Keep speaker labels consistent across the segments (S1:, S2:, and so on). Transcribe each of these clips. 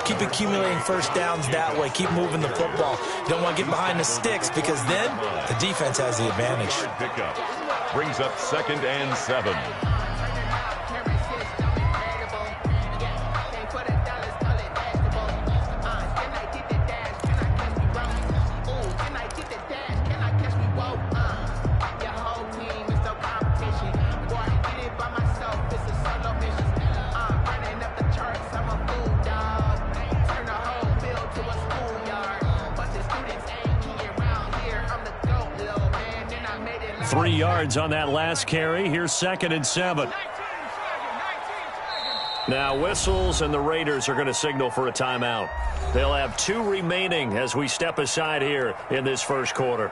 S1: Keep accumulating first downs that way. Keep moving the football. You don't want to get behind the sticks because then the defense has the advantage.
S2: Pickup brings up 2nd and 7.
S3: Three yards on that last carry. Here's 2nd and 7. Now whistles, and the Raiders are going to signal for a timeout. They'll have 2 remaining as we step aside here in this first quarter.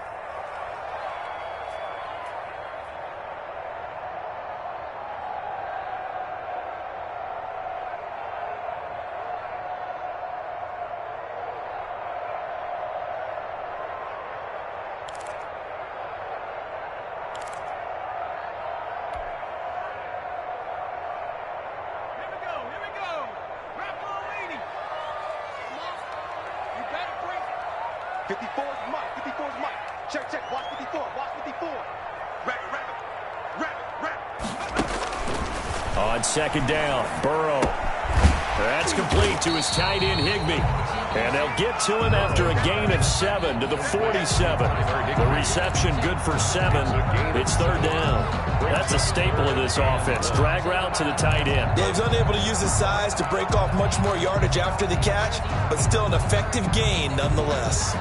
S3: On 2nd down, Burrow. That's complete to his tight end, Higbee. And they'll get to him after a gain of 7 to the 47. The reception good for 7. It's 3rd down. That's a staple of this offense. Drag route to the tight end.
S1: Yeah, he's unable to use his size to break off much more yardage after the catch, but still an effective gain nonetheless.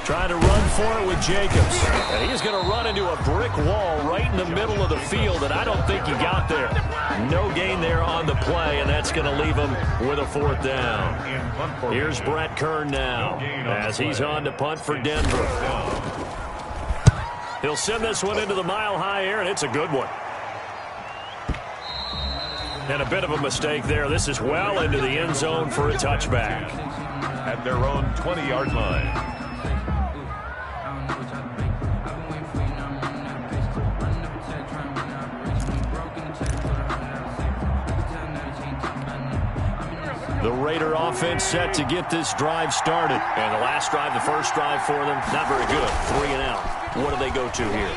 S3: Trying to run for it with Jacobs. And he's going to run into a brick wall right in the middle of the field, and I don't think he got there. No gain there on the play, and that's going to leave him with a 4th down. Here's Brett Kern now as he's on to punt for Denver. He'll send this one into the mile-high air, and it's a good one. And a bit of a mistake there. This is well into the end zone for a touchback.
S2: At their own 20-yard line.
S3: The Raider offense set to get this drive started. And the last drive, the first drive for them, not very good. 3 and out. What do they go to here?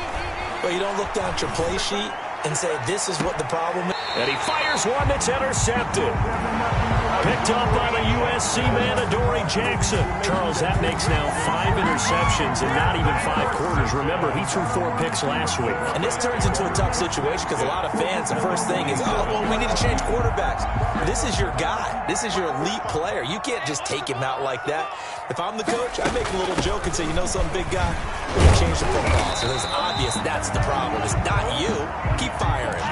S1: Well, you don't look down at your play sheet and say, this is what the problem is.
S3: And he fires one that's intercepted. Picked up by the USC man, Adoree Jackson. Charles, that makes now 5 interceptions and not even 5 quarters. Remember, he threw 4 picks last week.
S1: And this turns into a tough situation because a lot of fans, the first thing is, oh, well, we need to change quarterbacks. This is your guy. This is your elite player. You can't just take him out like that. If I'm the coach, I make a little joke and say, you know something, big guy? We're going to change the football. So it's obvious that's the problem. It's not you. Keep firing.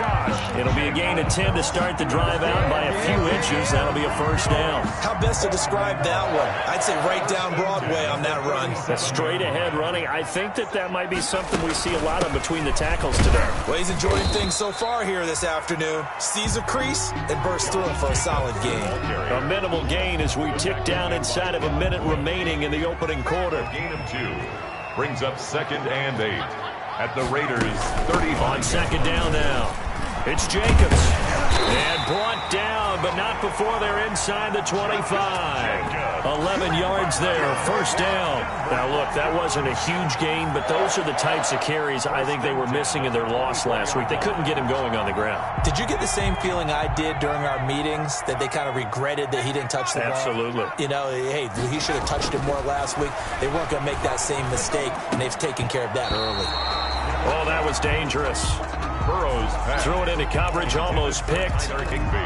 S3: It'll be a gain of 10 to start the drive out by a few inches. That'll be a first down.
S1: How best to describe that one? I'd say right down Broadway on that run.
S3: That's straight ahead running. I think that might be something we see a lot of between the tackles today.
S1: Well, he's enjoying things so far here this afternoon. Sees a crease and bursts through him for a solid gain.
S3: A minimal gain as we tick down inside of a minute remaining in the opening quarter.
S2: Gain of 2 brings up 2nd and 8 at the Raiders 30.
S3: On 2nd down now. It's Jacobs. And brought down, but not before they're inside the 25. 11 yards there, first down. Now, look, that wasn't a huge gain, but those are the types of carries I think they were missing in their loss last week. They couldn't get him going on the ground.
S1: Did you get the same feeling I did during our meetings, that they kind of regretted that he didn't touch the ball?
S3: Absolutely.
S1: You know, hey, he should have touched it more last week. They weren't going to make that same mistake, and they've taken care of that early.
S3: Oh, that was dangerous.
S2: Burrows
S3: threw it into coverage, almost picked,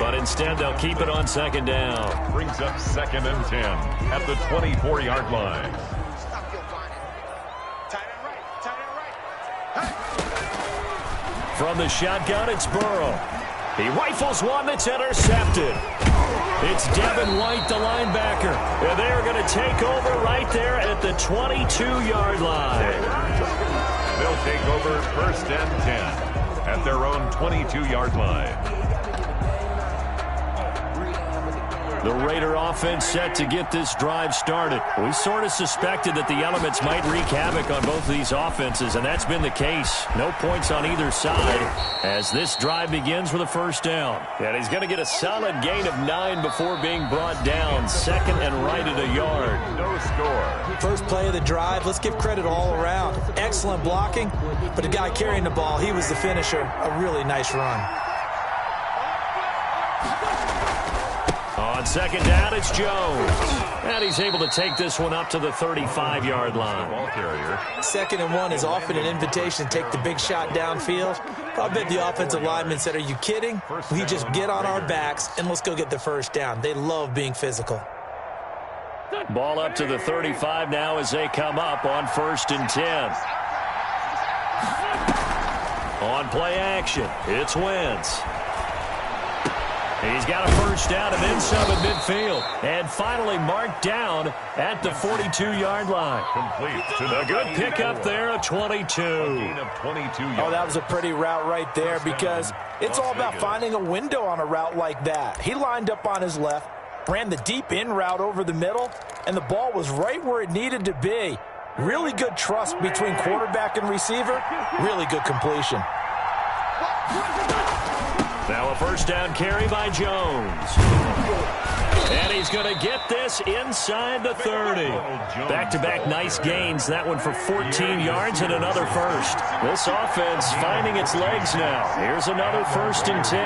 S3: but instead they'll keep it on 2nd down.
S2: Brings up 2nd and 10 at the 24-yard line.
S3: From the shotgun, it's Burrow. He rifles one that's intercepted. It's Devin White, the linebacker. And they're going to take over right there at the 22-yard line.
S2: They'll take over 1st and 10. at their own 22-yard line.
S3: The Raider offense set to get this drive started. We sort of suspected that the elements might wreak havoc on both of these offenses, and that's been the case. No points on either side as this drive begins with a first down. And he's going to get a solid gain of 9 before being brought down. Second and right at a yard.
S2: No score.
S1: First play of the drive, let's give credit all around. Excellent blocking, but the guy carrying the ball, he was the finisher. A really nice run.
S3: On second down, it's Jones. And he's able to take this one up to the 35-yard line.
S2: Ball carrier.
S1: 2nd and 1 is often an invitation to take the big shot downfield. I bet the offensive lineman said, are you kidding? We just get on our backs and let's go get the first down. They love being physical.
S3: Ball up to the 35 now as they come up on 1st and 10. On play action, it's Wentz. He's got a first down and then some at midfield. And finally marked down at the 42-yard line.
S2: Complete to the
S3: A good pickup there, a 22.
S2: gain of 22 yards.
S1: Oh, that was a pretty route right there because it's all about finding a window on a route like that. He lined up on his left, ran the deep in route over the middle, and the ball was right where it needed to be. Really good trust between quarterback and receiver. Really good completion.
S3: Now a first down carry by Jones. And he's going to get this inside the 30. Back-to-back nice gains. That one for 14 yards and another first. This offense finding its legs now. Here's another 1st and 10.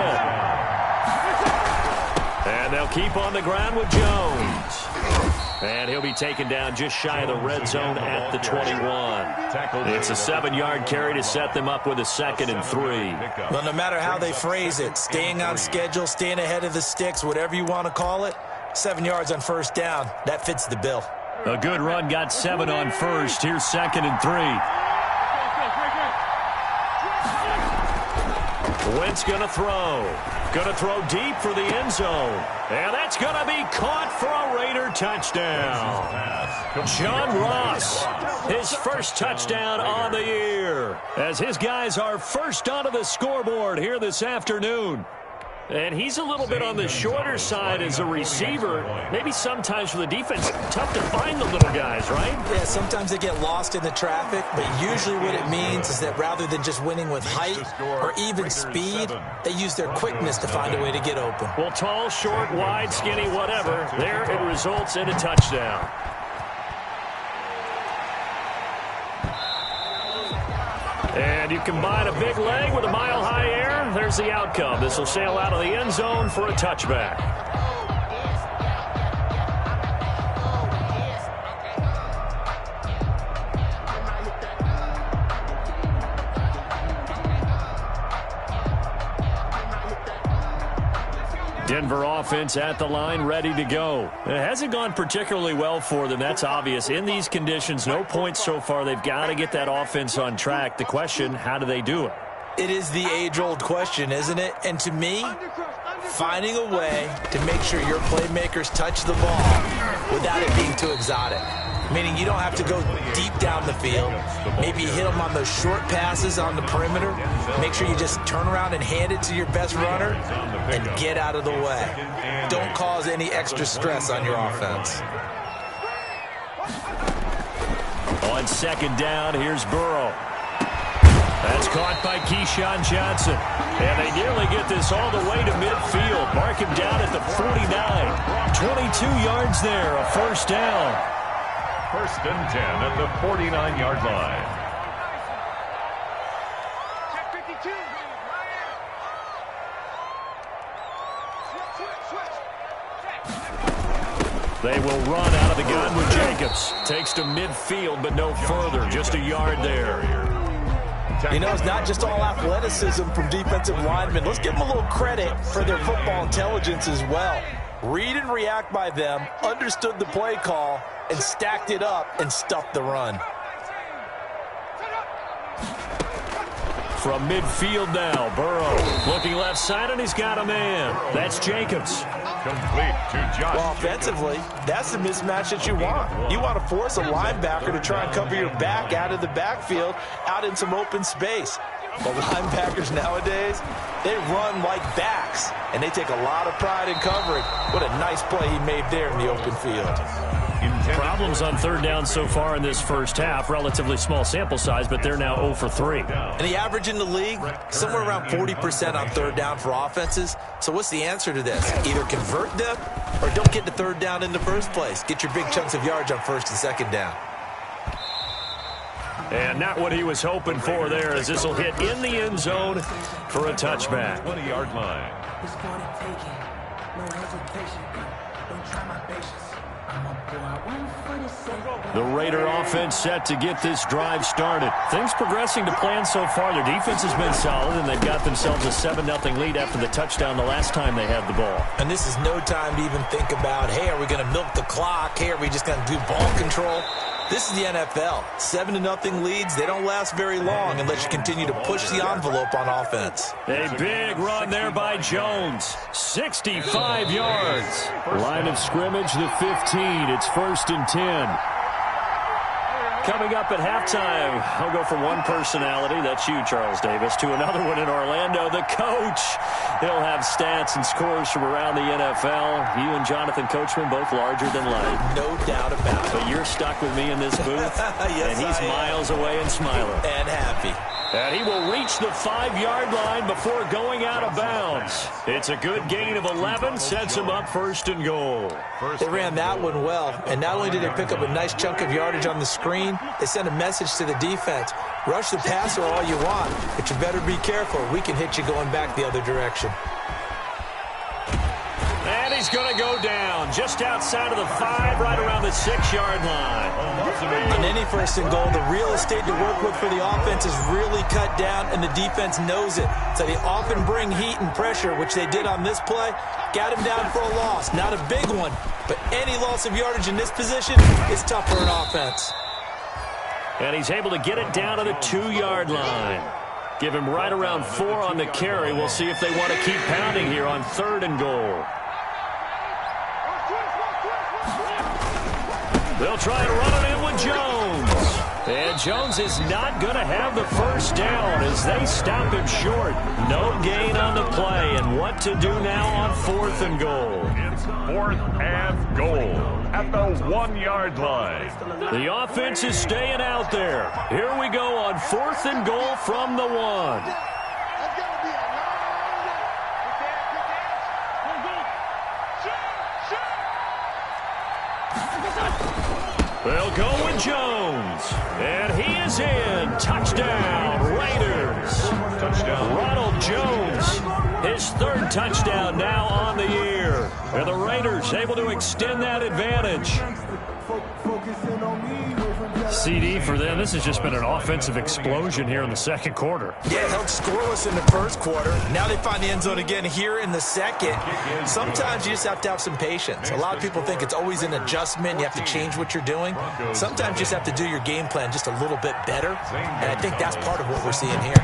S3: And they'll keep on the ground with Jones. And he'll be taken down just shy of the red zone at the 21. It's a 7-yard carry to set them up with a 2nd and 3.
S1: Well, no matter how they phrase it, staying on schedule, staying ahead of the sticks, whatever you want to call it, 7 yards on first down, that fits the bill.
S3: A good run got 7 on first. Here's 2nd and 3. Wentz going to throw. Going to throw deep for the end zone. And that's going to be caught for a Raider touchdown. John Ross, his first touchdown on the year, as his guys are first onto the scoreboard here this afternoon. And he's a little bit on the shorter side as a receiver. Maybe sometimes for the defense, tough to find the little guys, right?
S1: Yeah, sometimes they get lost in the traffic, but usually what it means is that rather than just winning with height or even speed, they use their quickness to find a way to get open.
S3: Well, tall, short, wide, skinny, whatever, there it results in a touchdown. And you combine a big leg with a mile-high air, there's the outcome. This will sail out of the end zone for a touchback. Denver offense at the line, ready to go. It hasn't gone particularly well for them. That's obvious. In these conditions, no points so far. They've got to get that offense on track. The question, how do they do it?
S1: It is the age-old question, isn't it? And to me, finding a way to make sure your playmakers touch the ball without it being too exotic. Meaning you don't have to go deep down the field. Maybe you hit them on those short passes on the perimeter. Make sure you just turn around and hand it to your best runner and get out of the way. Don't cause any extra stress on your offense.
S3: On second down, here's Burrow. That's caught by Keyshawn Johnson. And they nearly get this all the way to midfield. Mark him down at the 49. 22 yards there, a first down.
S2: 1st and 10 at the 49-yard line.
S3: They will run out of the gun with Jacobs. Takes to midfield, but no further. Just a yard there.
S1: You know, it's not just all athleticism from defensive linemen. Let's give them a little credit for their football intelligence as well. Read and react by them, understood the play call, and stacked it up and stuffed the run.
S3: From midfield now, Burrow looking left side, and he's got a man. That's Jacobs.
S2: Complete to Josh.
S1: Well, offensively, that's the mismatch that you want. You want to force a linebacker to try and cover your back out of the backfield, out in some open space. The linebackers nowadays, they run like backs, and they take a lot of pride in covering. What a nice play he made there in the open field.
S3: Problems on third down so far in this first half. Relatively small sample size, but they're now 0 for 3.
S1: And the average in the league, somewhere around 40% on third down for offenses. So what's the answer to this? Either convert them or don't get to third down in the first place. Get your big chunks of yards on first and second down.
S3: And not what he was hoping for there, as this will hit in the end zone for a touchback.
S2: 20-yard line.
S3: The Raider offense set to get this drive started. Things progressing to plan so far. Their defense has been solid, and they've got themselves a 7-0 lead after the touchdown the last time they had the ball.
S1: And this is no time to even think about, hey, are we going to milk the clock? Hey, are we just going to do ball control? This is the NFL. 7-0 leads, they don't last very long unless you continue to push the envelope on offense.
S3: A big run there by Jones. 65 yards. Line of scrimmage, the 15. It's 1st and 10. Coming up at halftime, I'll go from one personality, that's you, Charles Davis, to another one in Orlando, the coach. He'll have stats and scores from around the NFL. You and Jonathan Coachman, both larger than life.
S1: No doubt about it.
S3: But you're stuck with me in this booth,
S1: yes,
S3: and he's miles away and smiling.
S1: And happy.
S3: And he will reach the 5-yard line before going out of bounds. It's a good gain of 11, sets him up 1st and goal.
S1: They ran that one well, and not only did they pick up a nice chunk of yardage on the screen, they sent a message to the defense. Rush the passer all you want, but you better be careful. We can hit you going back the other direction.
S3: And he's going to go down just outside of the 5, right around the 6-yard line.
S1: On any 1st and goal, the real estate to work with for the offense is really cut down, and the defense knows it. So they often bring heat and pressure, which they did on this play. Got him down for a loss. Not a big one, but any loss of yardage in this position is tough for an offense.
S3: And he's able to get it down to the 2-yard line. Give him right around 4 on the carry. We'll see if they want to keep pounding here on 3rd and goal. They'll try to run it in with Jones. And Jones is not going to have the first down as they stop him short. No gain on the play. And what to do now on 4th and goal?
S2: It's 4th and goal at the 1-yard line.
S3: The offense is staying out there. Here we go on 4th and goal from the 1. They'll go with Jones. And he is in. Touchdown, Raiders. Touchdown. Ronald Jones, his 3rd touchdown now on the year. And the Raiders able to extend that advantage. CD for them. This has just been an offensive explosion here in the 2nd quarter.
S1: Yeah, held scoreless in the 1st quarter. Now they find the end zone again here in the 2nd. Sometimes you just have to have some patience. A lot of people think it's always an adjustment. You have to change what you're doing. Sometimes you just have to do your game plan just a little bit better. And I think that's part of what we're seeing here.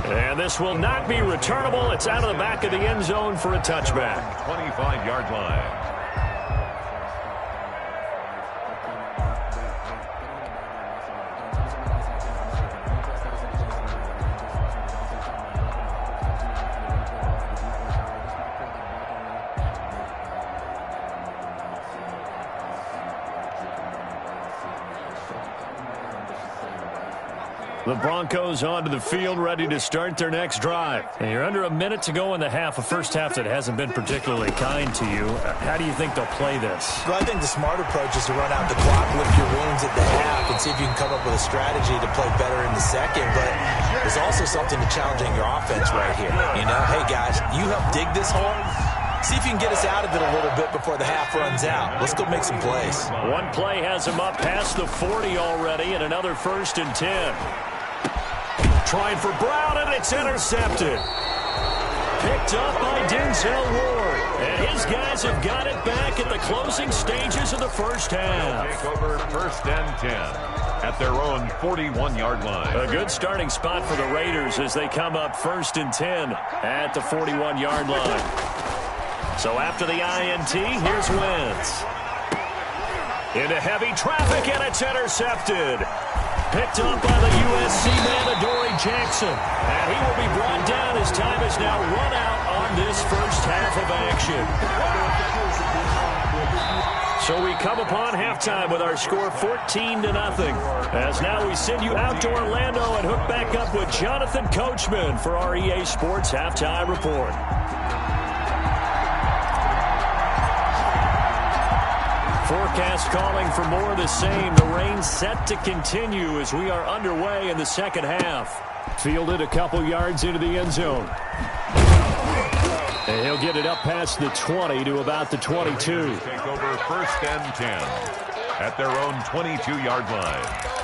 S3: And this will not be returnable. It's out of the back of the end zone for a touchback.
S2: 25-yard line.
S3: The Broncos onto the field, ready to start their next drive. And you're under a minute to go in the half, a first half that hasn't been particularly kind to you. How do you think they'll play this?
S1: Well, I think the smart approach is to run out the clock, lift your wounds at the half, and see if you can come up with a strategy to play better in the 2nd. But there's also something to challenging your offense right here. You know, hey, guys, you help dig this hole. See if you can get us out of it a little bit before the half runs out. Let's go make some plays.
S3: One play has him up past the 40 already, and another 1st and 10. Trying for Brown, and it's intercepted. Picked up by Denzel Ward. And his guys have got it back at the closing stages of the first half.
S2: Take over 1st and 10 at their own 41-yard line.
S3: A good starting spot for the Raiders as they come up 1st and 10 at the 41-yard line. So after the INT, here's Wentz. Into heavy traffic, and it's intercepted. Picked up by the USC man, Adoree Jackson. And he will be brought down as time is now run out on this first half of action. So we come upon halftime with our score 14-0. As now we send you out to Orlando and hook back up with Jonathan Coachman for our EA Sports Halftime Report. Forecast calling for more of the same. The rain set to continue as we are underway in the second half. Fielded a couple yards into the end zone. And he'll get it up past the 20 to about the 22.
S2: Take over 1st and 10 at their own 22-yard line.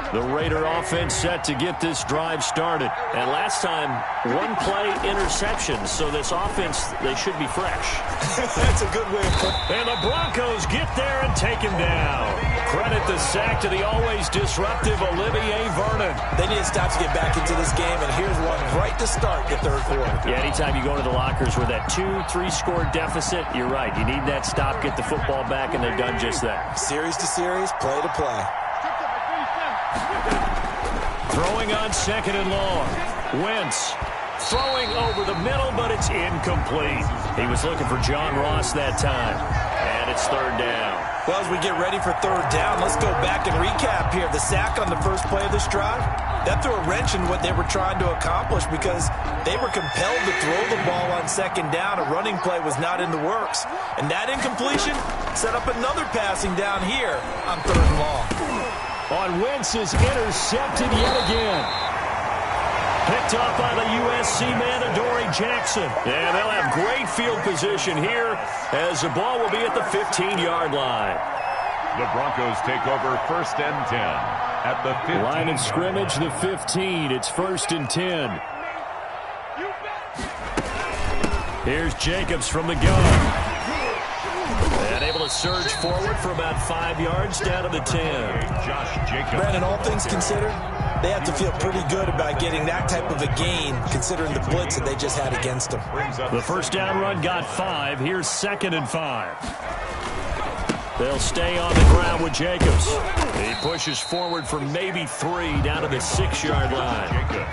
S3: The Raider offense set to get this drive started. And last time, one play interception. So this offense, they should be fresh.
S1: That's a good way of putting it.
S3: And the Broncos get there and take him down. Credit the sack to the always disruptive Olivier Vernon.
S1: They need to stop to get back into this game, and here's one right to start the third quarter.
S3: Yeah, anytime you go into the lockers with that 2-3 score deficit, you're right. You need that stop, get the football back, and they've done just that.
S1: Series to series, play to play.
S3: Throwing on 2nd and long. Wentz throwing over the middle, but it's incomplete. He was looking for John Ross that time. And it's 3rd down.
S1: Well, as we get ready for 3rd down, let's go back and recap here. The sack on the first play of this drive, that threw a wrench in what they were trying to accomplish because they were compelled to throw the ball on 2nd down. A running play was not in the works. And that incompletion set up another passing down here on 3rd and long.
S3: On Wentz is intercepted yet again. Picked up by the USC man, Adoree Jackson. And they'll have great field position here as the ball will be at the 15-yard line.
S2: The Broncos take over 1st and 10 at the 15.
S3: Line of scrimmage, the 15. It's 1st and 10. Here's Jacobs from the gun. And able to surge forward for about 5 yards down to the 10.
S2: Josh Jacobs.
S1: Brandon, all things considered, they have to feel pretty good about getting that type of a gain considering the blitz that they just had against them.
S3: The first down run got 5. Here's 2nd and 5. They'll stay on the ground with Jacobs. He pushes forward for maybe 3 down to the 6-yard line.
S2: Jacobs.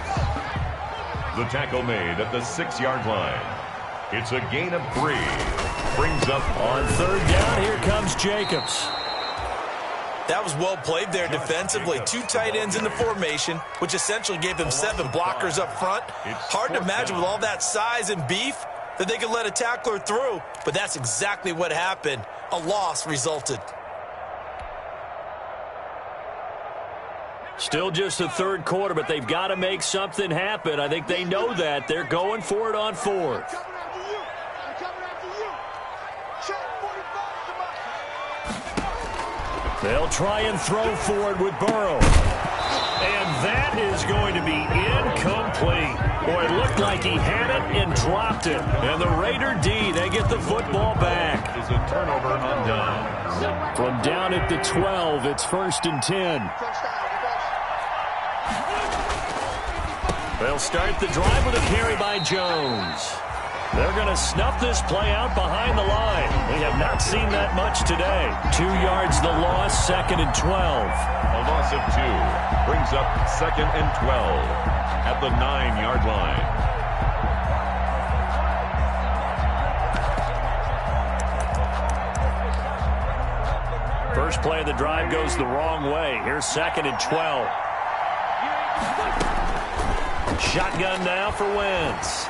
S2: The tackle made at the 6-yard line. It's a gain of 3. Brings up
S3: on 3rd down. Here comes Jacobs.
S1: That was well played there defensively. 2 tight ends in the formation, which essentially gave them 7 blockers up front. Hard to imagine with all that size and beef that they could let a tackler through, but that's exactly what happened. A loss resulted.
S3: Still just the 3rd quarter, but they've got to make something happen. I think they know that. They're going for it on 4th. They'll try and throw forward with Burrow. And that is going to be incomplete. Boy, it looked like he had it and dropped it. And the Raider D, they get the football back.
S2: Is a turnover on down.
S3: From down at the 12, it's 1st and 10. They'll start the drive with a carry by Jones. They're going to snuff this play out behind the line. We have not seen that much today. 2 yards the loss, 2nd and 12.
S2: A loss of 2 brings up 2nd and 12 at the 9-yard line.
S3: First play of the drive goes the wrong way. Here's 2nd and 12. Shotgun now for Wentz.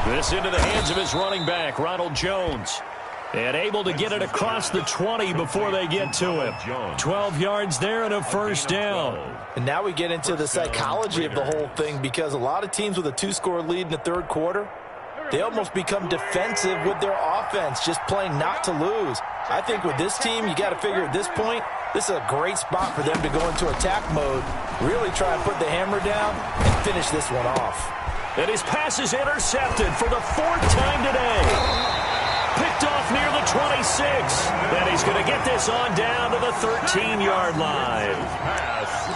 S3: This into the hands of his running back, Ronald Jones. And able to get it across the 20 before they get to him. 12 yards there and a 1st down.
S1: And now we get into the psychology of the whole thing because a lot of teams with a 2-score lead in the 3rd quarter, they almost become defensive with their offense, just playing not to lose. I think with this team, you got to figure at this point, this is a great spot for them to go into attack mode, really try and put the hammer down and finish this one off.
S3: And his pass is intercepted for the 4th time today. Picked off near the 26. And he's going to get this on down to the 13-yard line.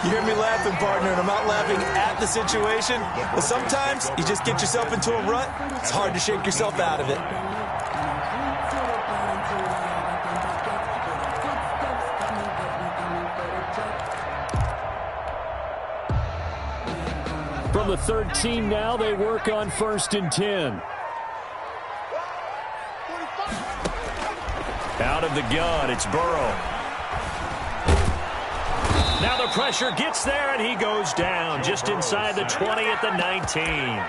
S1: You hear me laughing, partner, and I'm not laughing at the situation. But sometimes you just get yourself into a rut. It's hard to shake yourself out of it.
S3: From the 13 now, they work on 1st and 10. Out of the gun, it's Burrow. Now the pressure gets there, and he goes down just inside the 20 at the 19.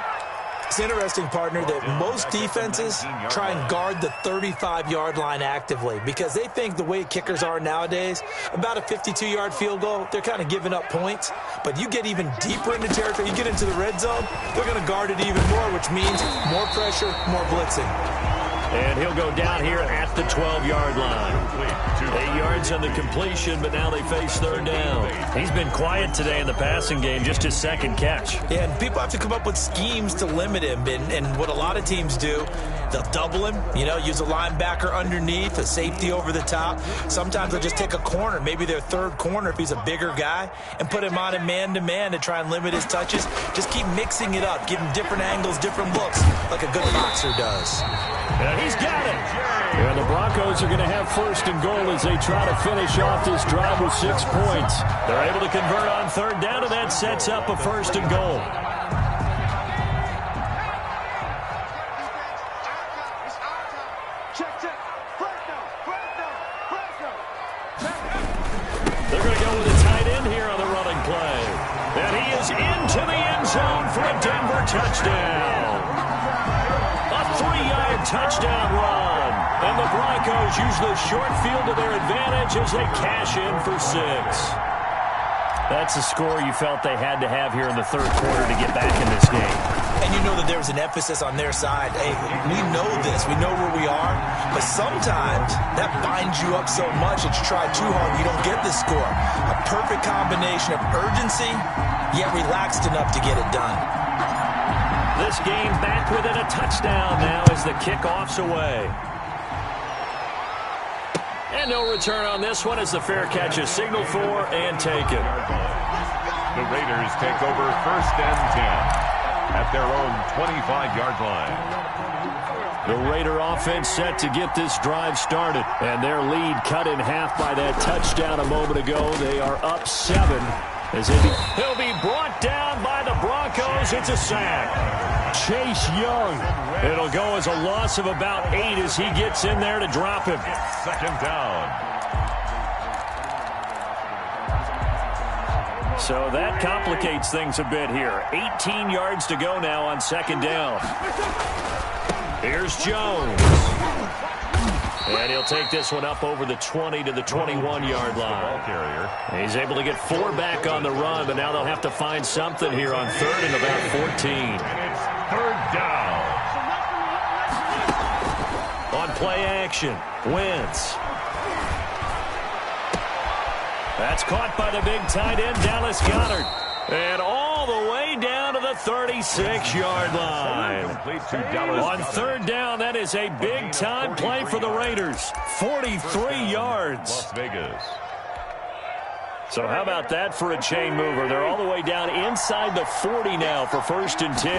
S1: It's interesting, partner, that most defenses try and guard the 35-yard line actively because they think the way kickers are nowadays, about a 52-yard field goal, they're kind of giving up points. But you get even deeper into territory, you get into the red zone, they're going to guard it even more, which means more pressure, more blitzing.
S3: And he'll go down here at the 12-yard line. 8 yards on the completion, but now they face 3rd down. He's been quiet today in the passing game, just his 2nd catch.
S1: Yeah, and people have to come up with schemes to limit him. And what a lot of teams do, they'll double him, use a linebacker underneath, a safety over the top. Sometimes they'll just take a corner, maybe their 3rd corner if he's a bigger guy, and put him on a man-to-man to try and limit his touches. Just keep mixing it up, give him different angles, different looks, like a good boxer does.
S3: And he's got it. And the Broncos are going to have 1st and goal as they try to finish off this drive with 6 points. They're able to convert on 3rd down, and that sets up a 1st and goal. They're going to go with a tight end here on the running play. And he is into the end zone for a Denver touchdown. A 3-yard touchdown run. And the Broncos use the short field to their advantage as they cash in for 6. That's a score you felt they had to have here in the 3rd quarter to get back in this game.
S1: And you know that there was an emphasis on their side. Hey, we know this. We know where we are. But sometimes that binds you up so much that you try too hard, you don't get the score. A perfect combination of urgency, yet relaxed enough to get it done.
S3: This game back within a touchdown now as the kickoff's away. And no return on this one as the fair catch is signaled for and taken.
S2: The Raiders take over 1st and 10 at their own 25-yard line.
S3: The Raider offense set to get this drive started. And their lead cut in half by that touchdown a moment ago. They are up 7. He'll be brought down by the Broncos. It's a sack. Chase Young. It'll go as a loss of about 8 as he gets in there to drop him.
S2: 2nd down.
S3: So that complicates things a bit here. 18 yards to go now on 2nd down. Here's Jones. And he'll take this one up over the 20 to the 21-yard line. He's able to get 4 back on the run, but now they'll have to find something here on 3rd and about 14.
S2: And it's 3rd down.
S3: On play action, Wentz. That's caught by the big tight end, Dallas Goedert. And all the way down to the 36-yard line. On 3rd down, that is a big-time play for the Raiders. 43 yards.
S2: Las Vegas.
S3: So how about that for a chain mover? They're all the way down inside the 40 now for 1st and 10.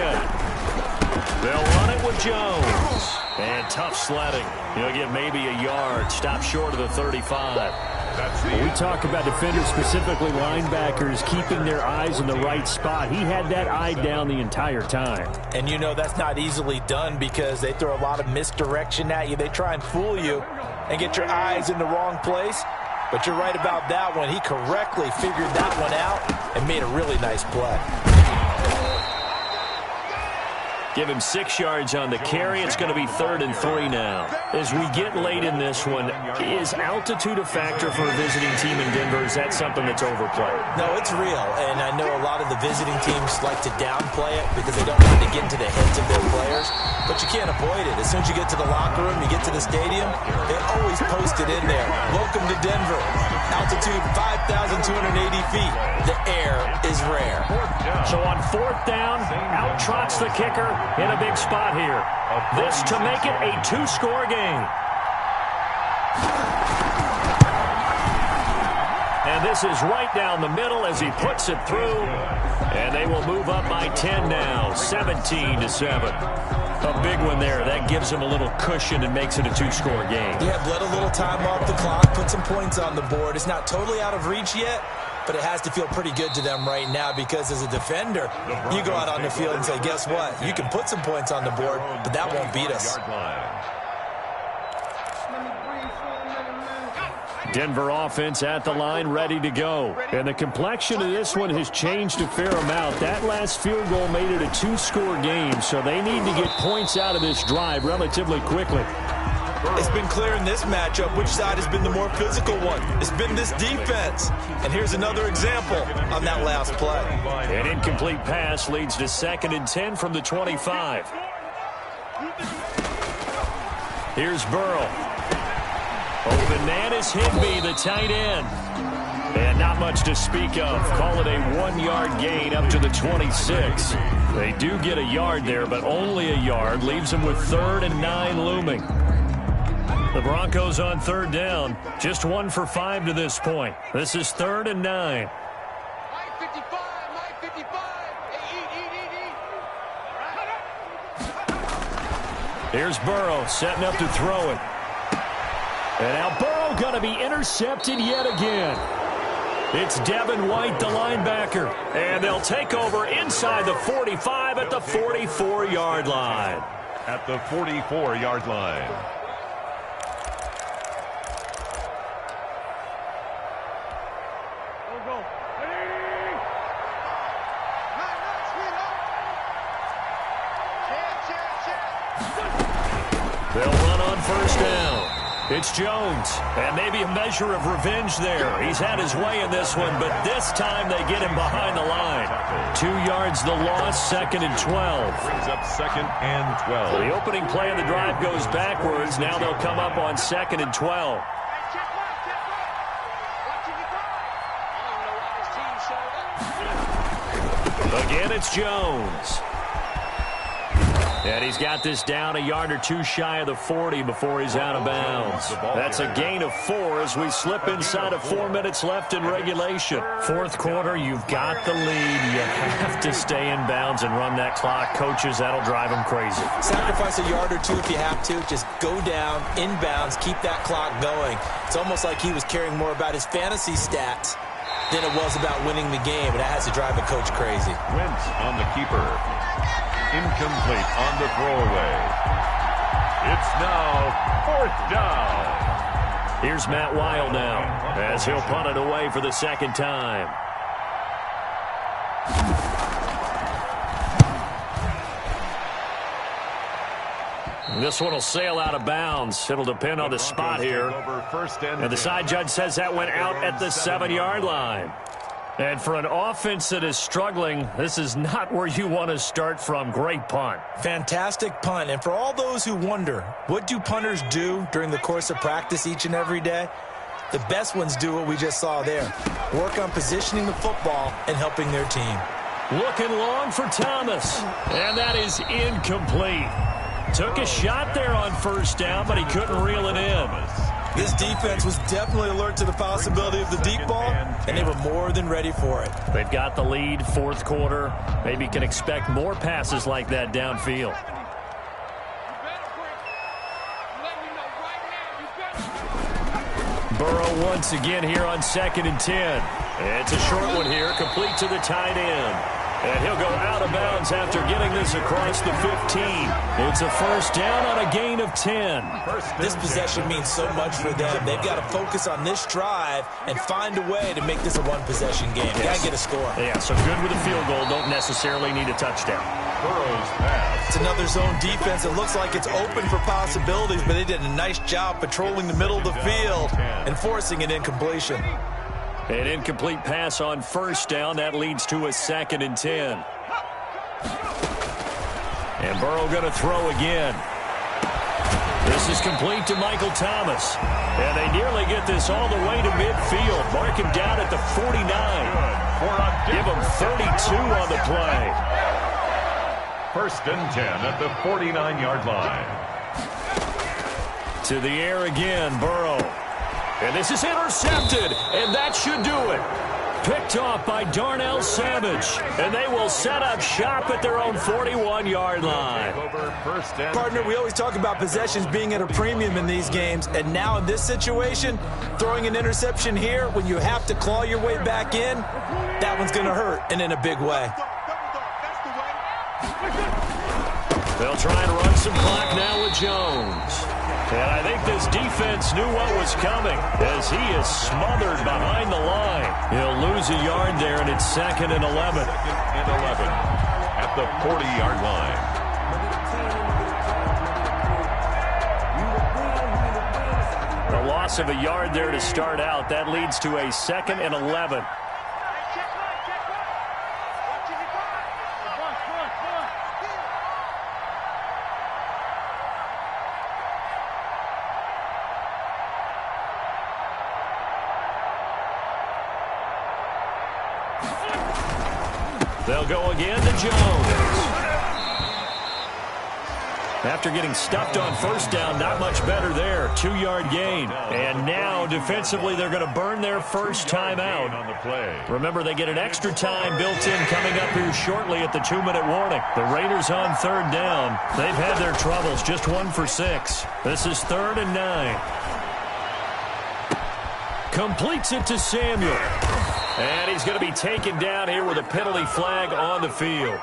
S3: They'll run it with Jones. And tough sledding. He'll get maybe a yard. Stop short of the 35.
S4: We talk about defenders, specifically linebackers, keeping their eyes in the right spot. He had that eye down the entire time.
S1: And you know that's not easily done because they throw a lot of misdirection at you. They try and fool you and get your eyes in the wrong place. But you're right about that one. He correctly figured that one out and made a really nice play.
S3: Give him 6 yards on the carry. It's going to be 3rd and 3 now. As we get late in this one, is altitude a factor for a visiting team in Denver? Is that something that's overplayed?
S1: No, it's real. And I know a lot of the visiting teams like to downplay it because they don't want to get into the heads of their players. But you can't avoid it. As soon as you get to the locker room, you get to the stadium, they always post it in there. Welcome to Denver. altitude, 5,280 feet. The air is rare.
S3: So on fourth down, out trots the kicker in a big spot here. This to make it a two-score game. And this is right down the middle as he puts it through. And they will move up by 10 now, 17-7. A big one there. That gives him a little cushion and makes it a two-score game.
S1: Yeah, bled a little time off the clock, put some points on the board. It's not totally out of reach yet, but it has to feel pretty good to them right now because as a defender, you go out on the field and say, guess what? You can put some points on the board, but that won't beat us.
S3: Denver offense at the line, ready to go. And the complexion of this one has changed a fair amount. That last field goal made it a two-score game, so they need to get points out of this drive relatively quickly.
S1: It's been clear in this matchup which side has been the more physical one. It's been this defense. And here's another example on that last play.
S3: An incomplete pass leads to 2nd and 10 from the 25. Here's Burrow. Bananas Higby, the tight end. And not much to speak of. Call it a 1-yard gain up to the 26. They do get a yard there, but only a yard. Leaves them with 3rd and 9 looming. The Broncos on 3rd down. Just 1 for 5 to this point. This is 3rd and 9. Here's Burrow setting up to throw it. And now Burrow going to be intercepted yet again. It's Devin White, the linebacker. And they'll take over inside the 45 at the 44-yard line.
S2: At the 44-yard line.
S3: They'll run on 1st down. It's Jones, and maybe a measure of revenge there. He's had his way in this one, but this time they get him behind the line. 2 yards the loss, 2nd and 12.
S2: Brings up 2nd and 12.
S3: The opening play of the drive goes backwards. Now they'll come up on 2nd and 12. Again, it's Jones. And he's got this down a yard or two shy of the 40 before he's out of bounds. That's a gain of 4 as we slip inside of 4 minutes left in regulation. 4th quarter, you've got the lead. You have to stay in bounds and run that clock. Coaches, that'll drive them crazy.
S1: Sacrifice a yard or two if you have to. Just go down, inbounds, keep that clock going. It's almost like he was caring more about his fantasy stats than it was about winning the game, and that has to drive a coach crazy.
S2: Wentz on the keeper. Incomplete on the throwaway. It's now 4th down.
S3: Here's Matt Weil now as he'll punt it away for the 2nd time. This one will sail out of bounds. It'll depend on the spot here. And the side judge says that went out at the 7-yard line. And for an offense that is struggling, this is not where you want to start from. Great punt.
S1: Fantastic punt. And for all those who wonder, what do punters do during the course of practice each and every day? The best ones do what we just saw there. Work on positioning the football and helping their team.
S3: Looking long for Thomas. And that is incomplete. Took a shot there on 1st down, but he couldn't reel it in.
S1: This defense was definitely alert to the possibility of the deep ball, and they were more than ready for it.
S3: They've got the lead, 4th quarter. Maybe can expect more passes like that downfield. Burrow once again here on 2nd and 10. It's a short one here, complete to the tight end. And he'll go out of bounds after getting this across the 15. It's a 1st down on a gain of 10.
S1: This possession means so much for them. They've got to focus on this drive and find a way to make this a one-possession game. Got to get a score.
S3: Yeah, so good with a field goal. Don't necessarily need a touchdown.
S2: Burrow's pass.
S1: It's another zone defense. It looks like it's open for possibilities, but they did a nice job patrolling the middle of the field and forcing an incompletion.
S3: An incomplete pass on 1st down. That leads to a 2nd and 10. And Burrow going to throw again. This This is complete to Michael Thomas. And they nearly get this all the way to midfield. Mark him down at the 49. Give him 32 on the play.
S2: 1st and 10 at the 49-yard line.
S3: To the air again, Burrow. And this is intercepted, and that should do it. Picked off by Darnell Savage, and they will set up shop at their own 41-yard line.
S1: Partner, we always talk about possessions being at a premium in these games, and now in this situation, throwing an interception here when you have to claw your way back in, that one's going to hurt, and in a big way.
S3: They'll try and run some clock now with Jones. And I think this defense knew what was coming as he is smothered behind the line. He'll lose a yard there, and it's 2nd and 11.
S2: 2nd and 11 at the 40-yard line.
S3: A loss of a yard there to start out. That leads to a 2nd and 11. They'll go again to Jones. After getting stuffed on 1st down, not much better there. 2-yard gain. And now, defensively, they're going to burn their first time out. Remember, they get an extra time built in coming up here shortly at the 2-minute warning. The Raiders on 3rd down. They've had their troubles, just 1 for 6. This is 3rd and 9. Completes it to Samuel. And he's going to be taken down here with a penalty flag on the field.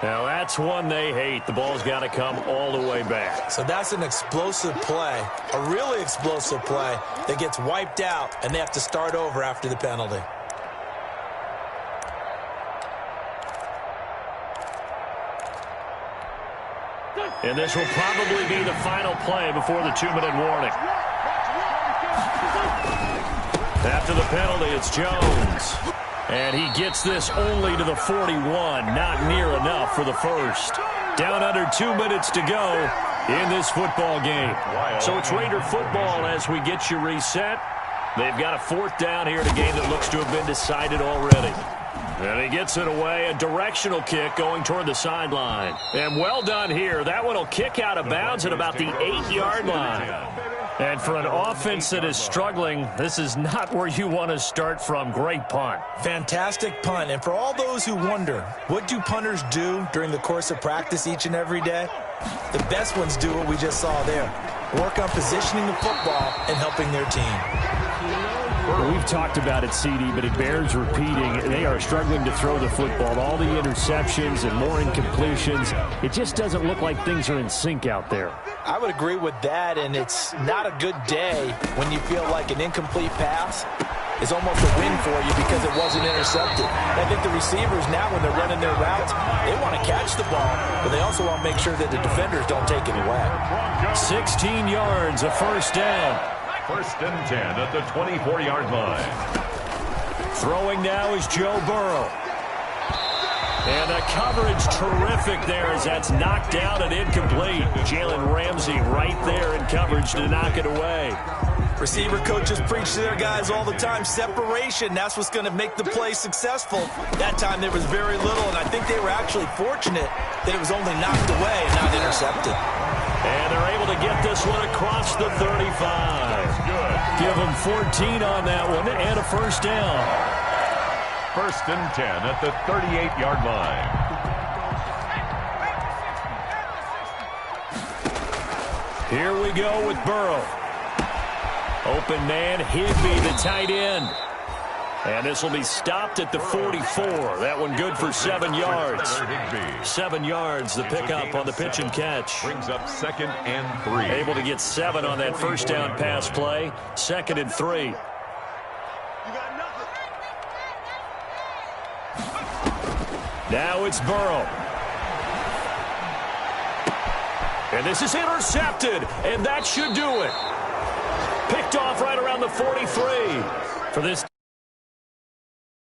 S3: Now, that's one they hate. The ball's got to come all the way back.
S1: So that's an explosive play, a really explosive play that gets wiped out, and they have to start over after the penalty.
S3: And this will probably be the final play before the 2-minute warning. After the penalty, it's Jones. And he gets this only to the 41. Not near enough for the first. Down under 2 minutes to go in this football game. So it's Raider football as we get you reset. They've got a 4th down here in a game that looks to have been decided already. And he gets it away. A directional kick going toward the sideline. And well done here. That one will kick out of bounds at about the 8-yard line. And for an offense that is struggling, this is not where you want to start from. Great punt.
S1: Fantastic punt. And for all those who wonder, what do punters do during the course of practice each and every day? The best ones do what we just saw there. Work on positioning the football and helping their team.
S4: We've talked about it, CD, but it bears repeating. They are struggling to throw the football. All the interceptions and more incompletions. It just doesn't look like things are in sync out there.
S1: I would agree with that, and it's not a good day when you feel like an incomplete pass is almost a win for you because it wasn't intercepted. I think the receivers now, when they're running their routes, they want to catch the ball, but they also want to make sure that the defenders don't take it away.
S3: 16 yards, a 1st down.
S2: 1st and 10 at the 24-yard line.
S3: Throwing now is Joe Burrow. And the coverage terrific there as that's knocked down and incomplete. Jalen Ramsey right there in coverage to knock it away.
S1: Receiver coaches preach to their guys all the time. Separation, that's what's going to make the play successful. That time there was very little, and I think they were actually fortunate that it was only knocked away and not intercepted.
S3: And they're able to get this one across the 35. Give them 14 on that one and a 1st down.
S2: 1st and 10 at the 38-yard line.
S3: Here we go with Burrow. Open man, Higbee, the tight end. And this will be stopped at the 44. That one good for 7 yards. 7 yards, the pickup on the pitch and catch.
S2: Brings up 2nd and 3.
S3: Able to get 7 on that 1st down pass play. 2nd and 3. Now it's Burrow. And this is intercepted, and that should do it. Picked off right around the 43 for this.